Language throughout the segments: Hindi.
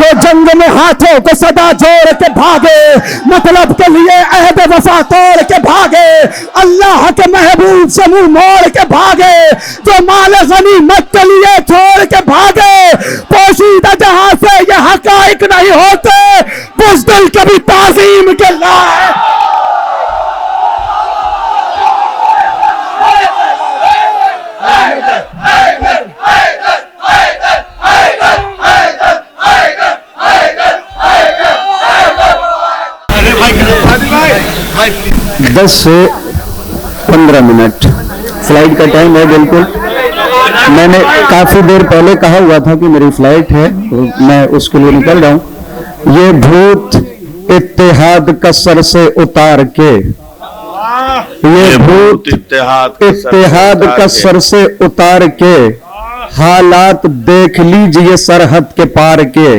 जो जंग में हाथों को सदा जोड़ के भागे, मतलब के लिए अहद वफा तोड़ के भागे, अल्लाह के महबूब से मुंह मोड़ के भागे, जो माल गनीमत के लिए छोड़ के भागे, पोशीदा जहां से ये हकाइक नहीं होते, बुज़दिल कभी ताज़ीम के लाए। दस से 15 मिनट फ्लाइट का टाइम है। बिल्कुल मैंने काफी देर पहले कहा हुआ था कि मेरी फ्लाइट है, तो मैं उसके लिए निकल रहा हूं। ये भूत इत्तेहाद का सर से उतार के, ये भूत इत्तेहाद का सर से उतार के, हालात देख लीजिए सरहद के पार के।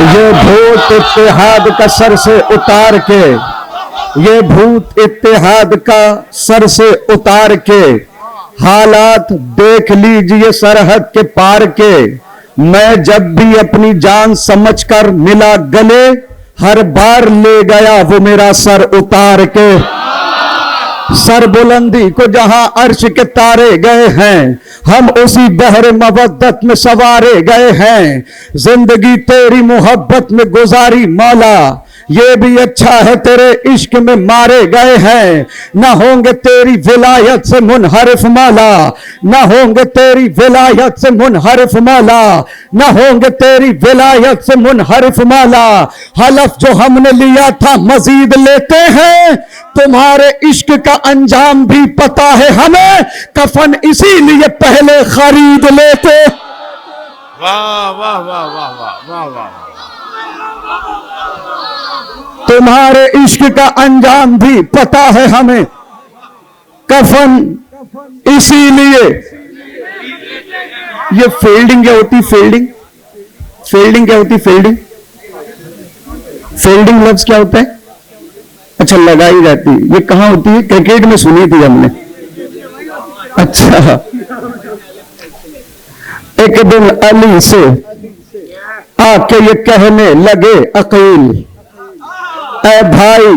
ये भूत इत्तेहाद का सर से उतार के, ये भूत इत्तेहाद का सर से उतार के, हालात देख लीजिए सरहद के पार के। मैं जब भी अपनी जान समझकर मिला गले, हर बार ले गया वो मेरा सर उतार के। सर बुलंदी को जहां अर्श के तारे गए हैं, हम उसी बहर मवद्दत में सवारे गए हैं। जिंदगी तेरी मोहब्बत में गुजारी मौला, ये भी अच्छा है तेरे इश्क में मारे गए हैं। ना होंगे तेरी विलायत से मुनहरिफ मौला, ना होंगे तेरी विलायत से मुनहरिफ मौला, ना होंगे तेरी विलायत से मुनहरिफ मौला। हलफ जो हमने लिया था मजीद लेते हैं, तुम्हारे इश्क का अंजाम भी पता है हमें, कफन इसीलिए पहले खरीद लेते। वाह वाह वाह वाह वाह वाह वाह। तुम्हारे इश्क का अंजाम भी पता है हमें, कफन इसीलिए। ये फील्डिंग क्या होती? फील्डिंग फील्डिंग क्या होती? फील्डिंग फील्डिंग लफ्ज क्या होता है? अच्छा, लगाई जाती। ये कहां होती है? क्रिकेट में सुनी थी हमने। अच्छा, एक दिन अली से आके ये कहने लगे अकील, ऐ भाई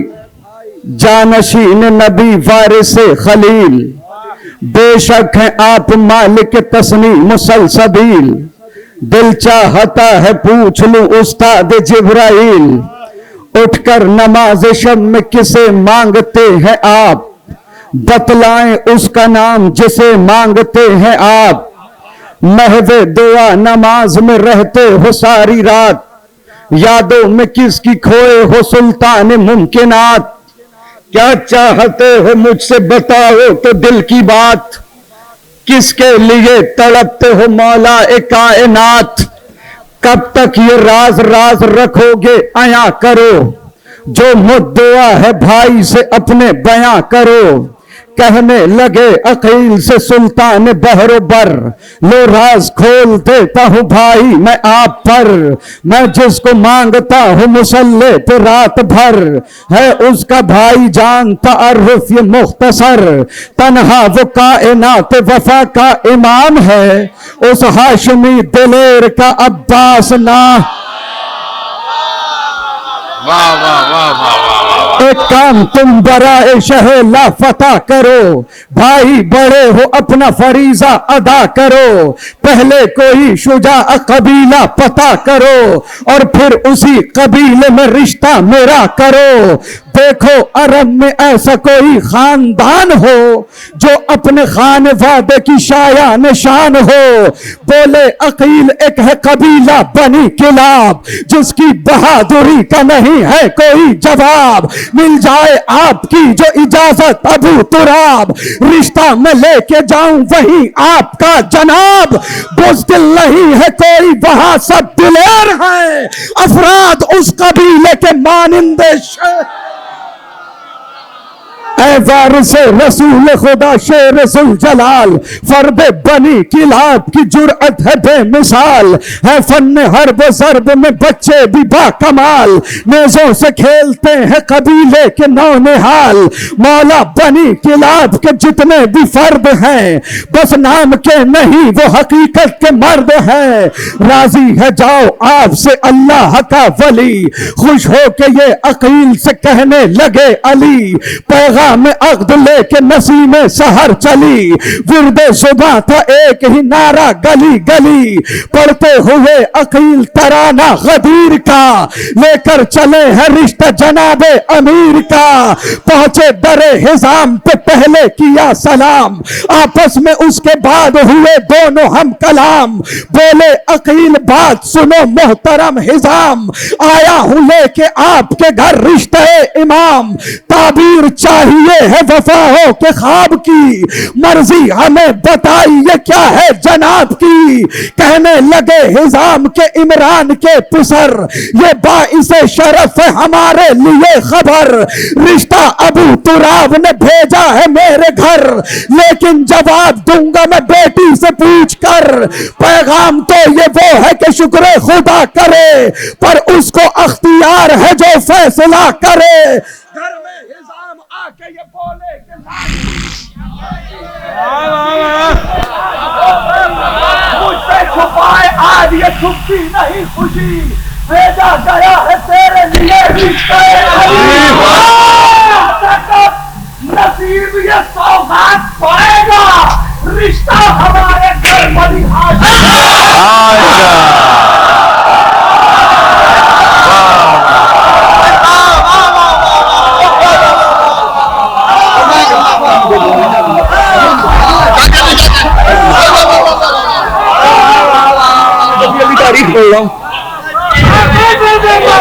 जानशीन नबी वारिस खलील, बेशक है आप मालिक तस्नी मुसलसबील, दिल चाहता है पूछ लूं उस्ताद जिब्राइल, उठकर नमाज शब में किसे मांगते हैं आप, बतलाएं उसका नाम जिसे मांगते हैं आप। महवे दुआ नमाज में रहते हो सारी रात, यादों में किसकी खोए हो सुल्तान मुमकिनात। क्या चाहते हो मुझसे बताओ तो दिल की बात, किसके लिए तड़पते हो मौला ए कायनात। कब तक ये राज राज रखोगे अया करो, जो मुद्दआ है भाई से अपने बयां करो। कहने लगे अकील से सुल्तान बहरोबर, लो राज खोल देता हूं भाई मैं आप पर। मैं जिसको मांगता हूं मुसल्ले पे रात भर, है उसका भाई जान तारुफ ये मुख्तसर। तन्हा वो कायनात वफा का इमाम है, उस हाशमी दिलेर का अब्बास ना। वाह वाह वाह वाह वाह। एक काम तुम बराए शहे लाफता करो, भाई बड़े हो अपना फरीजा अदा करो। पहले कोई शुजा कबीला पता करो, और फिर उसी कबीले में रिश्ता मेरा करो। देखो अरब में ऐसा कोई खानदान हो, जो अपने खानवादे की शाया निशान हो। बोले अकील एक है कबीला बनी किलाब, जिसकी बहादुरी का नहीं है कोई जवाब। मिल जाए आपकी जो इजाजत अबू तुराब, रिश्ता मैं लेके जाऊं वही आपका जनाब। बुज़दिल नहीं है कोई वहां सब दिलेर है, अफराद उस कबीले के मानिंदे। ऐ वारिस रसूल खुदा शेर जुल जलाल, फर्द बनी किलाब की जुर्अत है बेमिसाल, है फन हर्ब ज़र्ब में बच्चे भी बाकमाल, नेज़ों से खेलते हैं कबीले के नौनिहाल। मौला बनी किलाब के जितने भी फर्द हैं, बस नाम के नहीं वो हकीकत के मर्द हैं। राजी है जाओ आपसे अल्लाह का वली, खुश हो के ये अकील से कहने लगे अली, पैगाम अक़्द लेके नसीम सहर चली, विरदे सुबह था एक ही नारा गली गली, पढ़ते हुए अकील तराना गदीर का, लेकर चले हैं रिश्ता जनाबे अमीर का। पहुंचे दरे हिजाम पे पहले किया सलाम, आपस में उसके बाद हुए दोनों हम कलाम, बोले अकील बात सुनो मोहतरम हिजाम, आया हूं लेके आपके घर रिश्ते इमाम, ताबीर चाहिए है वफाओं के ख्वाब की, मर्जी हमें बताइए क्या है जनाब की। कहने लगे हिजाम के इमरान के पुसर, ये बाइसे शरफ है हमारे लिए खबर, रिश्ता अबू तुराब ने भेजा है मेरे घर, लेकिन जवाब दूंगा मैं बेटी से पूछ कर। पैगाम तो ये वो है कि शुक्र खुदा करे, पर उसको अख्तियार है जो फैसला करे। घर में हिजाम आके ये बोले कि मुझसे छुपाए आज ये छुपती नहीं खुशी, भेजा गया है तेरे लिए रिश्ते नसीब ये सौगात पाएगा, रिश्ता हमारे घर बनी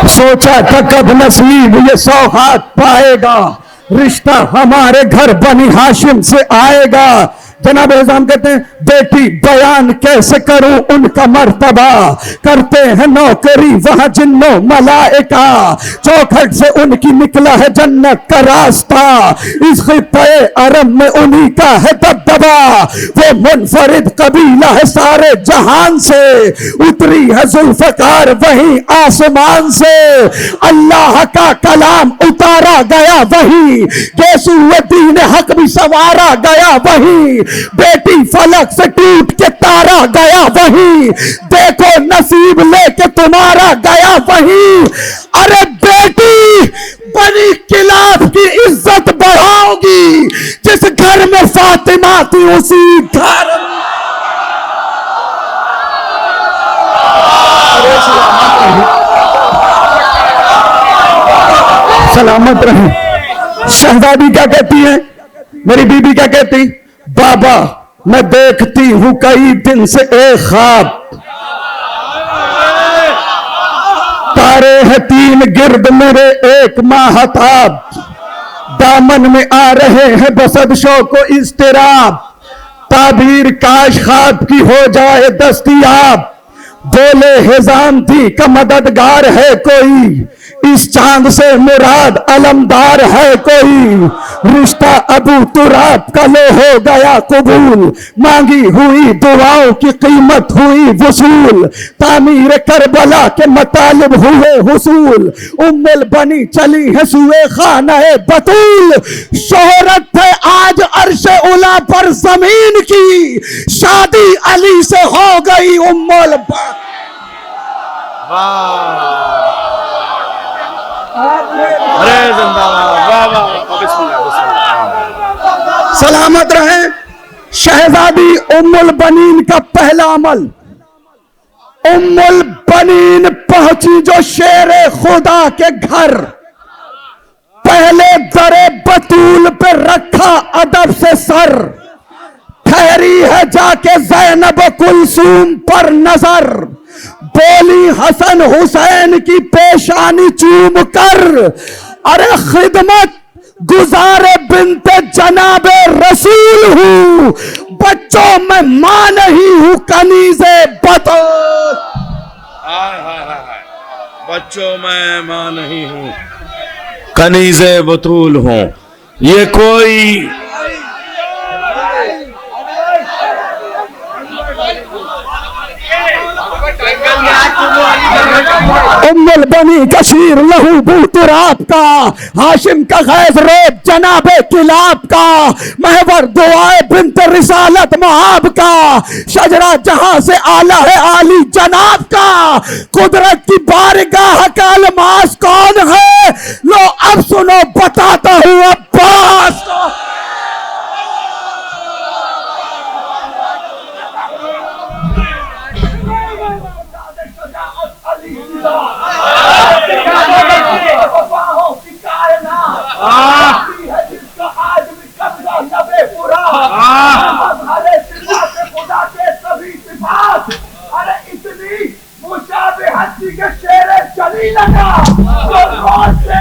सोचा था कब नसीब ये सौगात पाएगा, रिश्ता हमारे घर बनी हाशिम से आएगा। जनाब निजाम कहते हैं बेटी बयान कैसे करूं उनका मर्तबा, करते हैं नौकरी वहां जिन्नो मलाइका, चौखट से उनकी निकला है जन्नत का रास्ता, इस खित्ते अरब में उन्हीं का है दबदबा, वो मुनफरिद कबीला है सारे जहान से, उतरी है जुल्फकार वहीं आसमान से, अल्लाह का कलाम उतारा गया वहीं, गेसूद्दीन हक भी संवारा गया वहीं, बेटी फलक से टूट के तारा गया वहीं, देखो नसीब लेके तुम्हारा गया वहीं। अरे बेटी बनी किलाब की इज्जत बढ़ाओगी, जिस घर में फातिमा थी उसी घर सलामत रहे। शहजादी क्या कहती है, मेरी बीबी क्या कहती, बाबा मैं देखती हूं कई दिन से एक ख्वाब, तारे हैं तीन गिर्द मेरे एक माहताब, दामन में आ रहे हैं बसद शौक को इस्तिराब, ताबीर काश ख्वाब की हो जाए दस्तयाब, बोले हिजाम थी का मददगार है कोई, इस चांद से मुराद अलमदार है कोई, रिश्ता अबू तुराब का लो हो गया कबूल, मांगी हुई दुआओं की कीमत हुई वसूल, तामीर करबला के मतालिब हुए हुसूल, उम्मुल बनी चली है सुए खाना बतूल, शोहरत है आज अर्शे उला पर जमीन की, शादी अली से हो गई उम्मुल अरे जिंदाबाद, वाह वाह, सलामत रहे। शहजादी उम्मुल बनीन का पहला अमल, उम्मुल बनीन पहुंची जो शेरे खुदा के घर, पहले दरे बतूल पे रखा अदब से सर, ठहरी है जाके ज़ैनब कुलसूम पर नजर, बोली हसन हुसैन की पेशानी चूम कर, अरे खिदमत गुजारे बिनते जनाबे रसूल हूं, बच्चों में मां नहीं हूं कनीज़े बतूल। हाय हाय हाय, बच्चों में मां नहीं हूं कनीज़े बतूल हूं, ये कोई उम्मुल बनी कशीर लहू बूतुराब का, हाशिम का गैज रेब जनाबे किलाब का, महवर दुआए बिन्त रिसालत महाब का, शजरा जहां से आला है आली जनाब का, कुदरत की बारगाह का अलमास कौन है, लो अब सुनो बताता हूं अब्बास को। अरे इतनी मुशाबिहती के शेरे चली लगा तो कौन से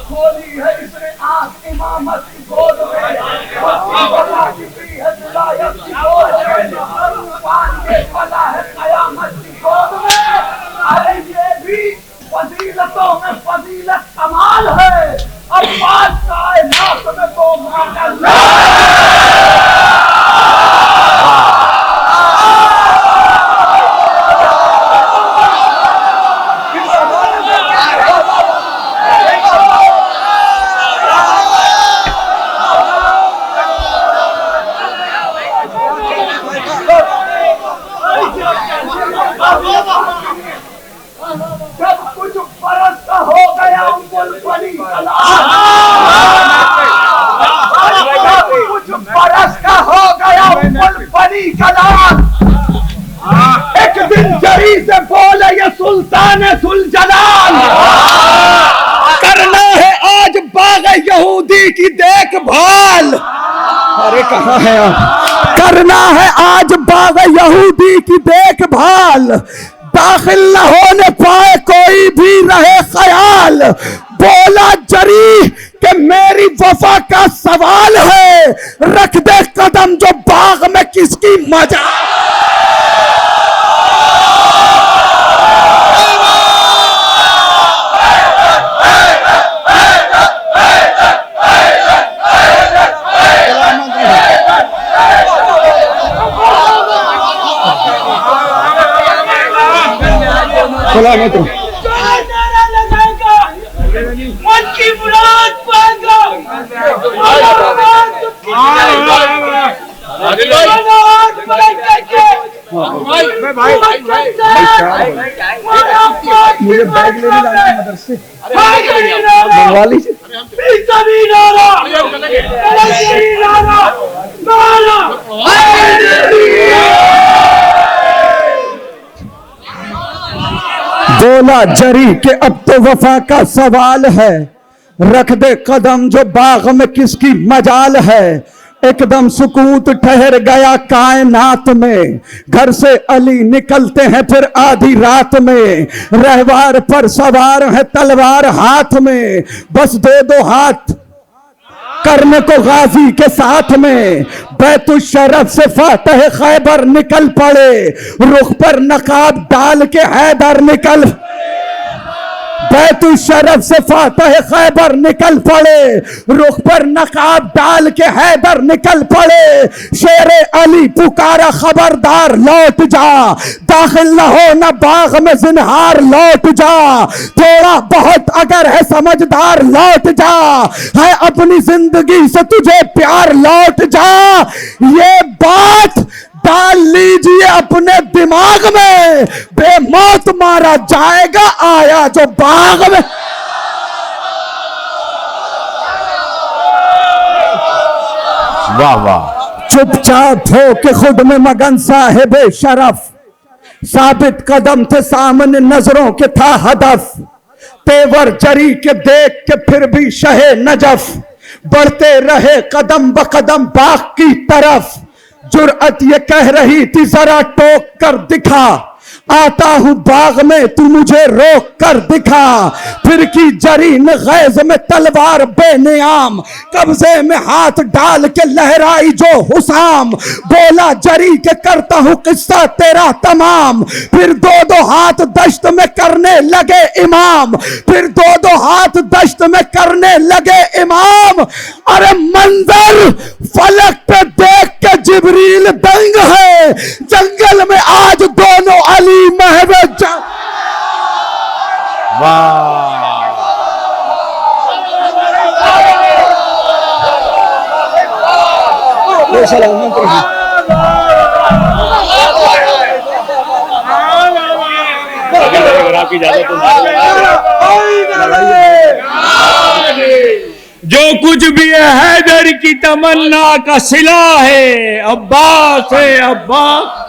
खोली है इसने आंख इमामत की गोद में, है विलायत की गोद में, पान के पला है कयामत की गोद में। अरे ये भी फजीलतों में फजीलत कमाल है, अब बात कायनात में तो जब कुछ बरस का हो गया उम्मुल-बनी कुछ बरस का हो गया उम्मुल-बनी कलाम, एक दिन जरी से बोले ये सुल्तान सुलजलाल, करना है आज बाग यहूदी की देखभाल। अरे कहाँ है आप? करना है आज बाग यहूदी की देखभाल, दाखिल न होने पाए कोई भी रहे ख्याल, बोला जरी कि मेरी वफा का सवाल है, रख दे कदम जो बाग में किसकी मजा। सलामत रहो। मन की मुराद पाएगा, मुझे बैग लेने जाना है मदरसे, मंगवा लीजिए। बोला जरी के अब तो वफा का सवाल है, रख दे कदम जो बाग में किसकी मजाल है। एकदम सुकूत ठहर गया कायनात में, घर से अली निकलते हैं फिर आधी रात में, रहवार पर सवार है तलवार हाथ में, बस दो दो हाथ करने को गाजी के साथ में, बैतुल शरफ से फातह खैबर निकल पड़े, रुख पर नकाब डाल के हैदर निकल, बैतुल शरफ से फातह खैबर निकल पड़े, रुख पर नकाब डाल के हैदर निकल पड़े, शेरे अली पुकारा खबरदार लौट जा, दाखिल न हो न बाग में जिन्हार लौट जा, थोड़ा बहुत अगर है समझदार लौट जा, है अपनी जिंदगी से तुझे प्यार लौट जा। ये बात डाल लीजिए अपने दिमाग में, बेमौत मारा जाएगा आया जो बाग में। वाह वाह। चुपचाप हो के खुद में मगन साहिब शरफ, साबित कदम थे सामने नजरों के था हदफ, तेवर जरी के देख के फिर भी शहे नजफ, बढ़ते रहे कदम ब कदम बाग की तरफ, जुर्अत ये कह रही थी जरा टोक कर दिखा, आता हूं बाग में तू मुझे रोक कर दिखा, फिर की जरीन गैज में तलवार बेनियाम, कब्जे में हाथ डाल के लहराई जो हुसाम, बोला जरी के करता हूं किस्सा तेरा तमाम, फिर दो दो हाथ दश्त में करने लगे इमाम, फिर दो दो हाथ दश्त में करने लगे इमाम। अरे मंजर फलक पे देख के जिब्रील दंग है, जंगल में आज दोनों अली महबूब। वाह जो कुछ भी है हैदर की तमन्ना का सिला है, अब्बास है अब्बास,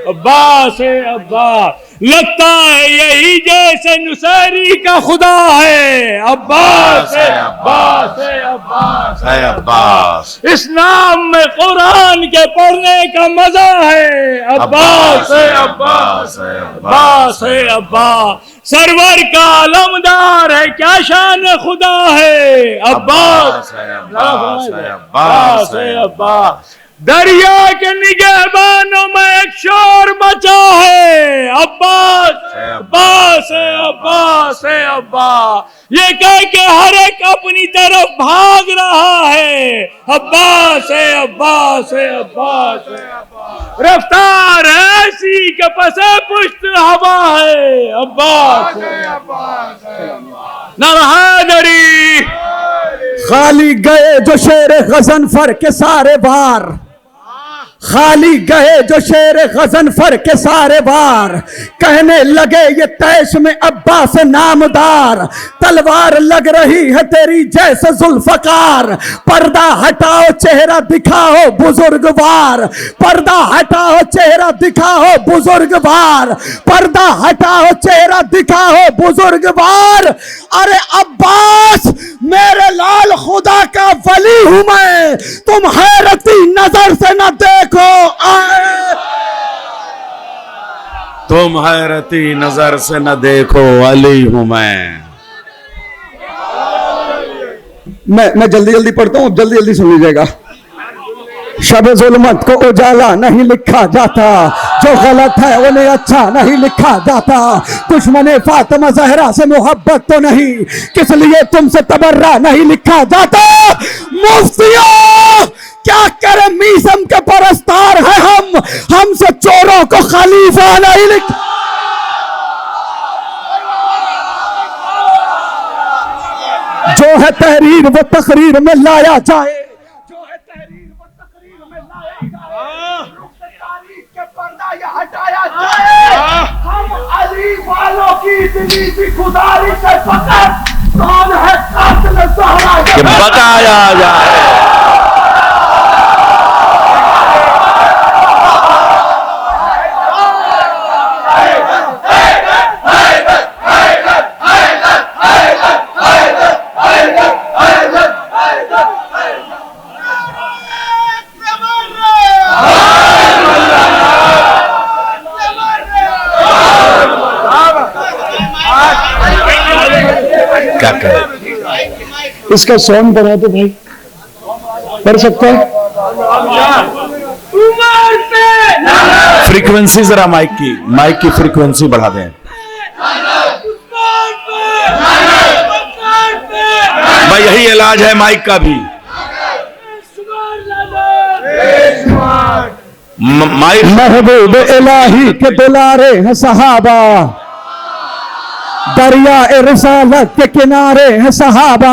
अब्बास है अब्बास, लगता है यही जैसे नुसैरी का खुदा है, अब्बास है अब्बास है अब्बास है अब्बास। इस नाम में कुरान के पढ़ने का मजा है, अब्बास है अब्बास है अब्बास है अब्बास, सरवर का अलमदार है क्या शान खुदा है, अब्बास है अब्बास है अब्बास है अब्बास, दरिया के निगहबानों में एक शोर बचा है, अब्बास अब्बास है अब्बास है अब्बास, ये कह के हर एक अपनी तरफ भाग रहा है, अब्बास है अब्बास है अब्बास है अब्बास, रफ्तार ऐसी के पसे पुष्ट हवा है, अब्बास है अब्बास है अब्बास, नरहैदरी। खाली गए जो शेर गजनफर के सारे बार, खाली गए जो शेर गजनफर के सारे बार, कहने लगे ये तैश में अब्बास नामदार, तलवार लग रही है तेरी जैसे जुल्फकार, पर्दा हटाओ चेहरा दिखाओ बुजुर्गवार, पर्दा हटाओ चेहरा दिखाओ बुजुर्गवार, पर्दा हटाओ चेहरा दिखाओ बुजुर्गवार। अरे अब्बास मेरे लाल खुदा का वली हूं मैं, तुम हैरती नजर से न देखो तुम हैरती नजर से न देखो अली हूं मैं जल्दी जल्दी पढ़ता हूं, जल्दी जल्दी सुन लीजिएगा। शब जुल्मत को उजाला नहीं लिखा जाता, जो गलत है उन्हें अच्छा नहीं लिखा जाता, दुश्मन फातिमा जहरा से मोहब्बत तो नहीं, किस लिए तुमसे तबर्रा नहीं लिखा जाता। मुफ्तियों क्या करे मीसम के परस्तार है हम, हमसे चोरों को खलीफा नहीं लिखा। जो है तहरीर वो तकरीर में लाया जाए, जो है तहरीर वो तकरीर में लाया जाए, रुख से तारीख के पर्दा ये हटाया जाए। हम अली वालों की इतनी सी गुजारिश है फकत, कौन है कातिल ज़हरा मैं, बताया जाए। क्या करें? इसका सॉन्ग बना दो भाई, पढ़ सकते हैं? फ्रीक्वेंसी जरा माइक की फ्रीक्वेंसी बढ़ा दें भाई, यही इलाज है माइक का भी। माइक महबूब इलाही के दुलारे हैं सहाबा, दरिया ए रिसालत के किनारे हैं सहाबा,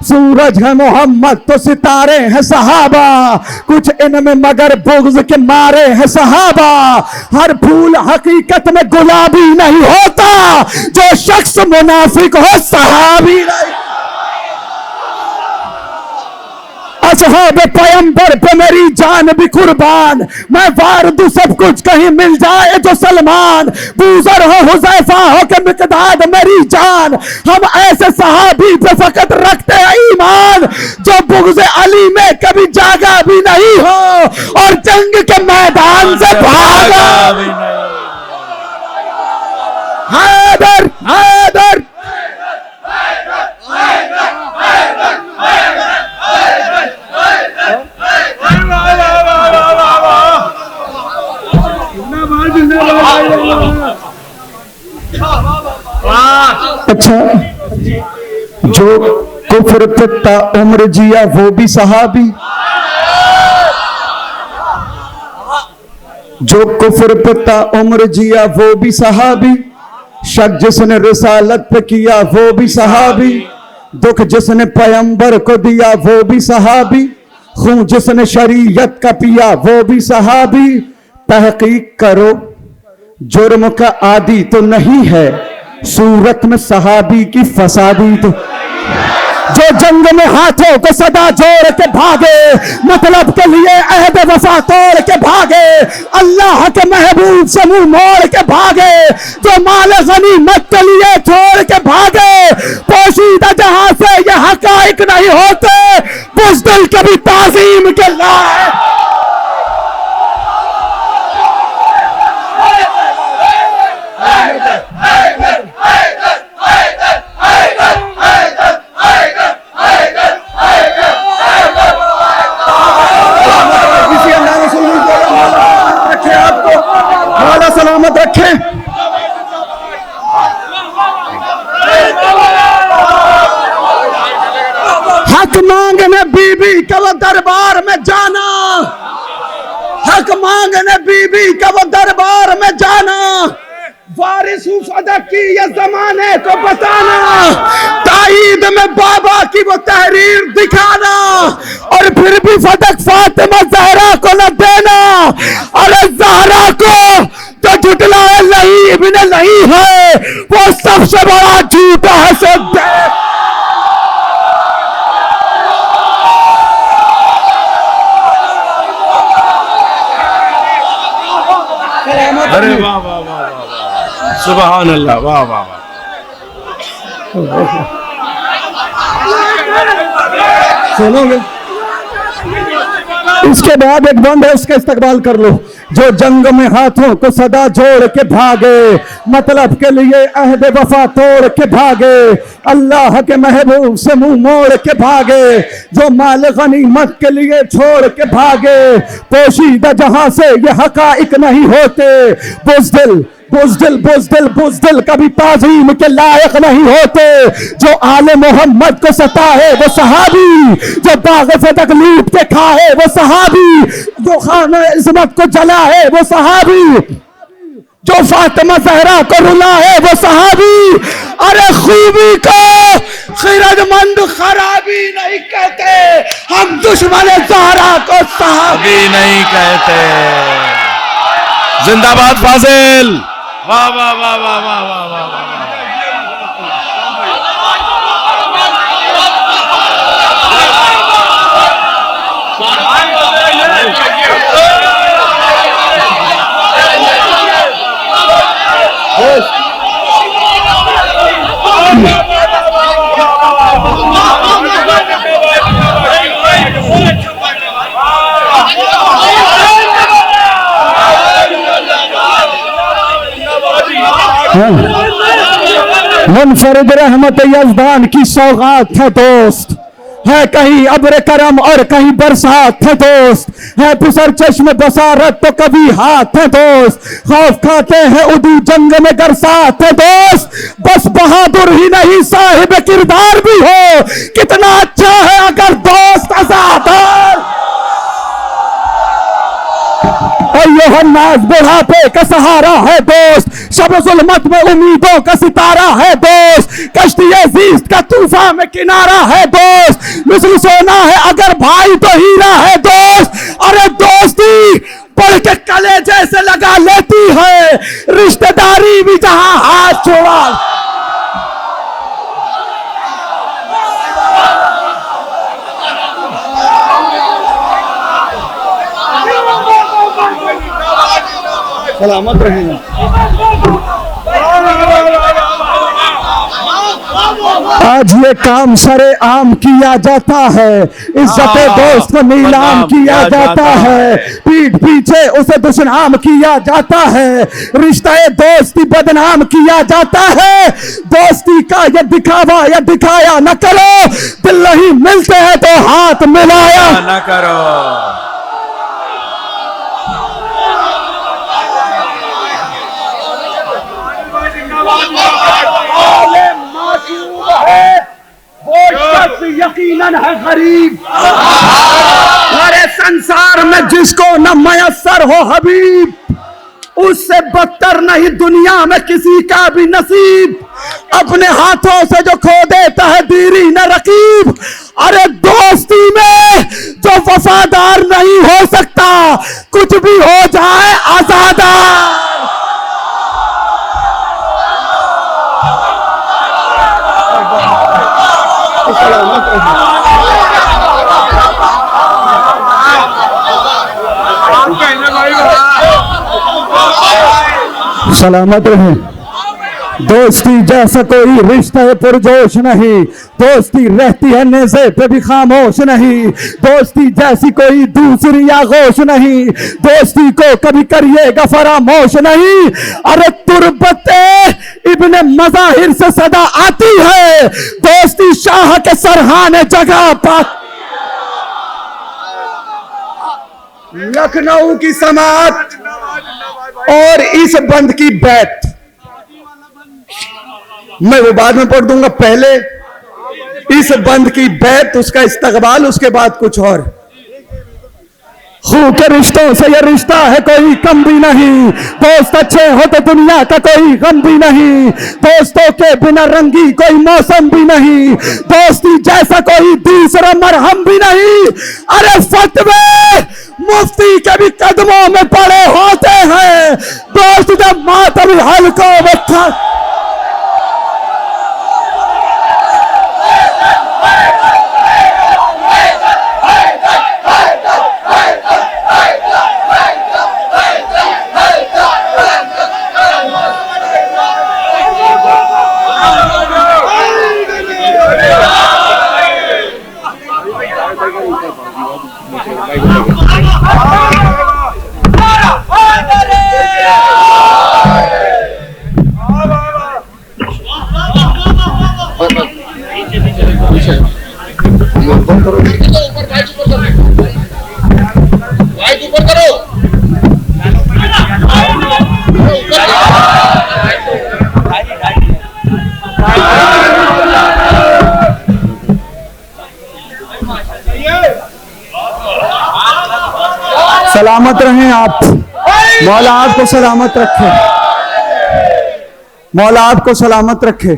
सूरज है मोहम्मद तो सितारे हैं सहाबा, कुछ इनमें मगर बुग़्ज़ के मारे हैं सहाबा। हर फूल हकीकत में गुलाबी नहीं होता, जो शख्स मुनाफिक हो सहाबी नहीं। असहाब पैगंबर पे मेरी जान भी कुर्बान, मैं वार दूं सब कुछ कहीं मिल जाए जो सलमान, बूजर हो हुज़ैफा हो के मिक़दाद मेरी जान, हम ऐसे सहाबी पे फकत रखते हैं ईमान, जो बुग़्ज़ अली में कभी जागा भी नहीं हो और जंग के मैदान से भागा भी नहीं। अच्छा, जो कुफ्र पे ताउम्र जिया वो भी सहाबी, जो कुफ्र पे ताउम्र जिया वो भी सहाबी, शक जिसने रिसालत पे किया वो भी सहाबी, दुख जिसने पैगंबर को दिया वो भी सहाबी, खून जिसने शरीयत का पिया वो भी सहाबी। तहकीक करो जुर्म का आदि तो नहीं है, सूरत में सहाबी की फसादी तो। जो जंग में हाथों को सदा जोड़ के भागे, मतलब के लिए अहद वफा तोड़ के भागे, अल्लाह के महबूब से मुंह मोड़ के भागे, जो माल गनीमत के लिए छोड़ के भागे, पोशीदा जहां से ये हकाइक नहीं होते, बुज़दिल कभी ताज़ीम के लाए। सलामत रखे। हक मांगने बीबी का वो दरबार में जाना, हक मांगने बीबी का वो दरबार में जाना, वारिस फदक की ये जमाने को बताना, ताईद में बाबा की वो तहरीर दिखाना, और फिर भी फदक फातिमा ज़हरा को न देना। अरे ज़हरा को तो झुटलाए लही इब्न लही है, वो सबसे बड़ा झूठा है। अरे वाह वाह वाह वाह, सुभान अल्लाह, वाह वाह वाह। सुनोगे? इसके बाद एक बंद है, उसका इस्तकबाल कर लो। जो जंग में हाथों को सदा जोड़ के भागे, मतलब के लिए अहद वफा तोड़ के भागे, अल्लाह के महबूब से मुंह मोड़ के भागे, जो माल गनीमत के लिए छोड़ के भागे, पोशीदा जहां से ये हकाइक नहीं होते, बुज़दिल बुज़दिल बुज़दिल बुज़दिल कभी ताज़ीम के लायक नहीं होते। जो आले मोहम्मद को सताए वो सहाबी, जो बाग़ फदक लूट के खाए वो सहाबी, जो खाना इस्मत को जलाए वो सहाबी, जो फातिमा ज़हरा को रुलाए वो सहाबी। अरे खूबी को खिरदमंद खराबी नहीं कहते, हम दुश्मन ज़हरा को सहाबी नहीं कहते। जिंदाबाद फाजिल, वाह वाह वाह वाह वाह वाह वाह वाह। मुनफरिद रहमत यज़दान की सौगात है दोस्त, है कहीं अब्र करम और कहीं बरसात है दोस्त, है पिसर चश्म बसारत तो कभी हाथ है दोस्त, खौफ खाते हैं उदी जंग में गर साथ है दोस्त। बस बहादुर ही नहीं साहिब किरदार भी हो, कितना अच्छा है अगर दोस्त आजाद हो। नाज बुढ़ापे का सहारा है दोस्त, शब जुल्मत में उम्मीदों का सितारा है दोस्त, कश्ती ज़ीस्त का तूफान में किनारा है दोस्त, मिस्र सोना है अगर भाई तो हीरा है दोस्त। अरे दोस्ती पढ़ के कले जैसे लगा लेती है, रिश्तेदारी भी जहां हाथ छोड़ा। सलामत रहें। आज ये काम सरे आम किया जाता है, इज्जत दोस्त को नीलाम किया जाता है, पीठ पीछे उसे दुश्मन किया जाता है, रिश्ता दोस्ती बदनाम किया जाता है। दोस्ती का ये दिखावा या दिखाया न करो, दिल नहीं मिलते हैं तो हाथ मिलाया न करो। आले मासूम है वो शख्स यकीनन है गरीब। अरे संसार में जिसको न मयसर हो हबीब, उससे बदतर नहीं दुनिया में किसी का भी नसीब। अपने हाथों से जो खो देता है दीरी न रकीब। अरे दोस्ती में जो वफादार नहीं हो सकता, कुछ भी हो जाए आजादार। सलामत रहे। दोस्ती जैसा कोई रिश्ता है पुरजोश नहीं, दोस्ती रहती है नेज़े पे भी खामोश नहीं। दोस्ती जैसी कोई दूसरी आगोश नहीं, दोस्ती को कभी करिएगा फरामोश नहीं। अरे तुरबते इब्ने मज़ाहिर से सदा आती है, दोस्ती शाह के सरहाने जगह पाती। लखनऊ की समात और इस बंद की बैत मैं वो बाद में पढ़ दूंगा। पहले इस बंद की बैत, उसका इस्तकबाल, उसके बाद कुछ और। खूब के रिश्तों से ये रिश्ता है कोई कम भी नहीं, दोस्त अच्छे हो तो दुनिया का कोई गम भी नहीं। दोस्तों के बिना रंगी कोई मौसम भी नहीं, दोस्ती जैसा कोई दूसरा मरहम भी नहीं। अरे फतवे मुफ्ती के भी कदमों में पड़े होते हैं, दोस्त जब मातम हल्कों में था। सलामत रहें आप। मौला आपको सलामत रखे, मौला आपको सलामत रखे।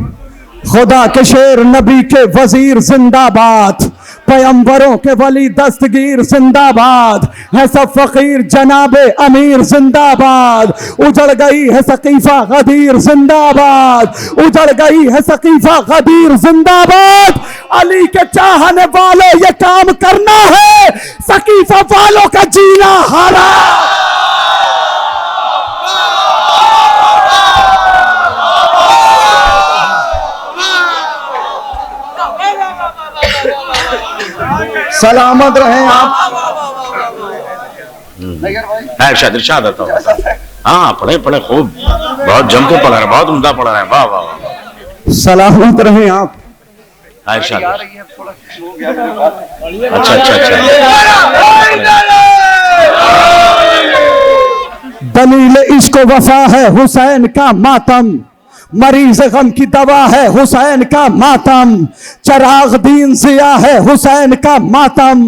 खुदा के शेर नबी के वजीर जिंदाबाद, पैगंबरों के वली दस्तगीर जिंदाबाद, है सब फकीर जनाबे अमीर जिंदाबाद। उजड़ गई है सकीफा गदीर जिंदाबाद, उजड़ गई है सकीफा गदीर जिंदाबाद। अली के चाहने वालों ये काम करना है, सकीफा वालों का जीना हराम। सलामत रहें आप। इरशाद आता हूँ। हाँ पढ़े पढ़े खूब, बहुत जम के पढ़ा रहे, बहुत उम्दा पढ़ा रहे। वाह वाह वाह। सलामत रहें आप। इरशाद। अच्छा अच्छा अच्छा। दलील इश्क वफा है हुसैन का मातम, मरीज गम की दवा है हुसैन का मातम। चराग दीन जिया है हुसैन का मातम,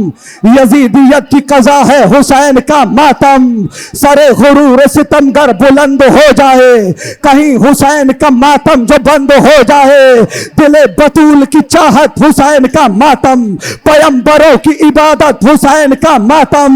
यजीदियत की कज़ा है हुसैन का मातम। सरे गुरूर सितमगर बुलंद हो जाए, कहीं हुसैन का मातम जो बंद हो जाए। दिले बतूल की चाहत हुसैन का मातम, पैगंबरों की इबादत हुसैन का मातम।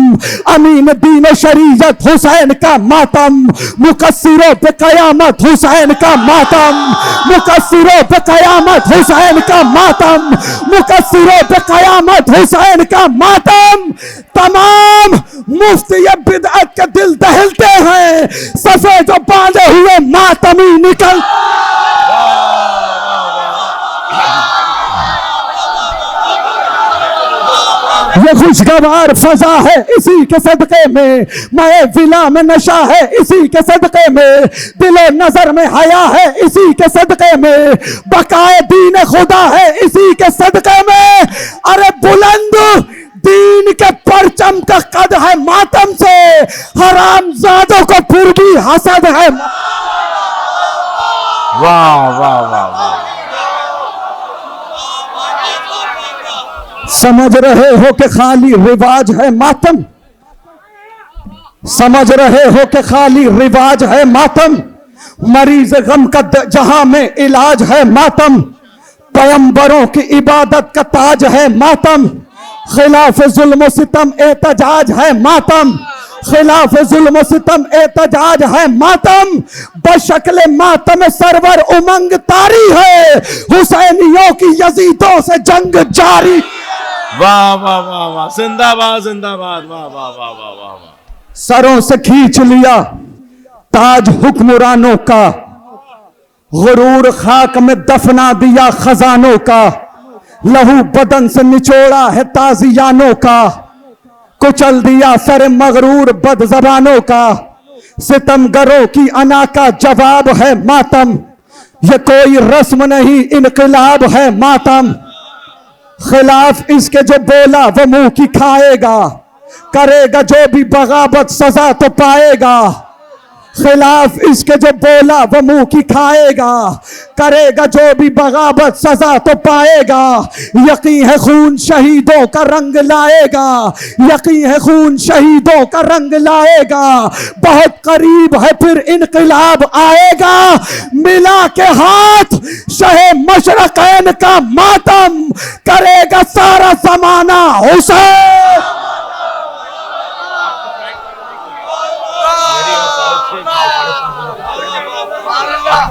अमीन दीन शरीयत हुसैन का मातम, मुकस्सिरों पे कयामत हुसैन का मातम। मुकस्सिरों पे कयामत हुसैन का मातम, मुकस्सिरों पे कयामत हुसैन का मातम। तमाम मुफ्ती बिदअत के दिल दहलते हैं, सफे जो बांधे हुए मातमी निकल। ये खुशगवार फजा है इसी के सदके में, मैं विला में नशा है इसी के सदके में, दिलो नजर में हया है इसी के सदके में, बकाए दीन खुदा है इसी के सदके में। अरे बुलंद दीन के परचम का कद है मातम से, हरामजादों को फिर भी हसद है। वाह वाह वाह वाह। समझ रहे हो कि खाली रिवाज है मातम, समझ रहे हो कि खाली रिवाज है मातम, मरीज गम का जहां में इलाज है मातम, पैगंबरों की इबादत का ताज है मातम, खिलाफ जुल्म सितम एहतजाज है मातम, खिलाफ जुल्म सितम एहतजाज है मातम, बशक्ल मातम सरवर उमंग तारी है, हुसैनियों की यजीदों से जंग जारी। वाह वाह वाह वाह, जिंदाबाद जिंदाबाद, वाह वाह वाह वाह वाह वाह। सरों से खींच लिया ताज हुक्मरानों का, गुरूर खाक में दफना दिया खजानों का, लहू बदन से निचोड़ा है ताजियानों का, कुचल दिया सर मगरूर बद जबानों का, सितमगरों की अना का जवाब है मातम, ये कोई रस्म नहीं इनकलाब है मातम, खिलाफ इसके जो बोला वो मुंह की खाएगा, करेगा जो भी बगावत सजा तो पाएगा, खिलाफ इसके जो बोला वो मुंह की खाएगा, करेगा जो भी बगावत सजा तो पाएगा, यकीन है खून शहीदों का रंग लाएगा, यकीन है खून शहीदों का रंग लाएगा, बहुत करीब है फिर इनकलाब आएगा, मिला के हाथ शहे मशरकैन का मातम, करेगा सारा जमाना हुसैन।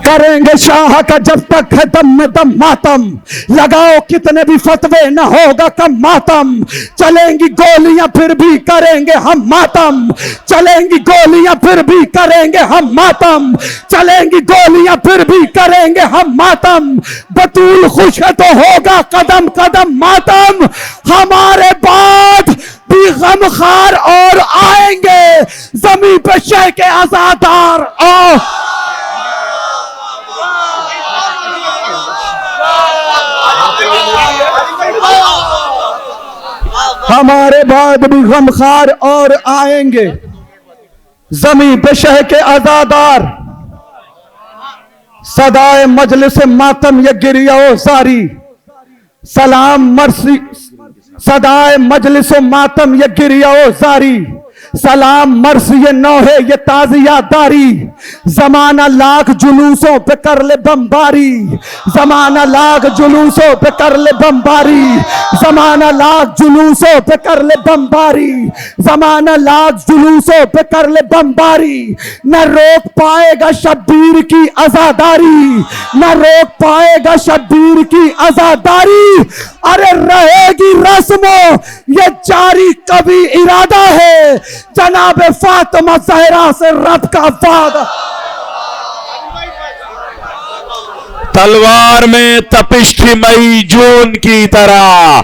करेंगे शाह का जब तक है दम में दम मातम, लगाओ कितने भी फतवे न होगा कम मातम, चलेंगी गोलियां फिर भी करेंगे हम मातम, चलेंगी गोलियां फिर भी करेंगे हम मातम, चलेंगी गोलियां फिर भी करेंगे हम मातम, बतूल खुश है तो होगा कदम कदम मातम, हमारे बाद भी गमखार और आएंगे जमीन पे शह के आजादार। और हमारे बाद भी गमखार और आएंगे जमीन पे शह के आजादार, सदाए मजलिस मातम ये गिरिया जारी, सलाम मर्सी सदाए मजलिस मातम ये गिरिया जारी, सलाम मर्स ये नौहे ये ताजिया दारी, जमाना लाख जुलूसों पे कर ले बमबारी, जमाना लाख जुलूसों पे कर ले बमबारी, जमाना लाख जुलूसों पे कर ले बमबारी, जमाना लाख जुलूसों पे कर ले बमबारी, न रोक पाएगा शब्बीर की आजादारी, न रोक पाएगा शब्बीर की आजादारी, अरे रहेगी रस्मों ये जारी कभी इरादा है, जनाब फातिमा ज़हरा से रब का वादा। तलवार में तपिश थी मई जून की तरह,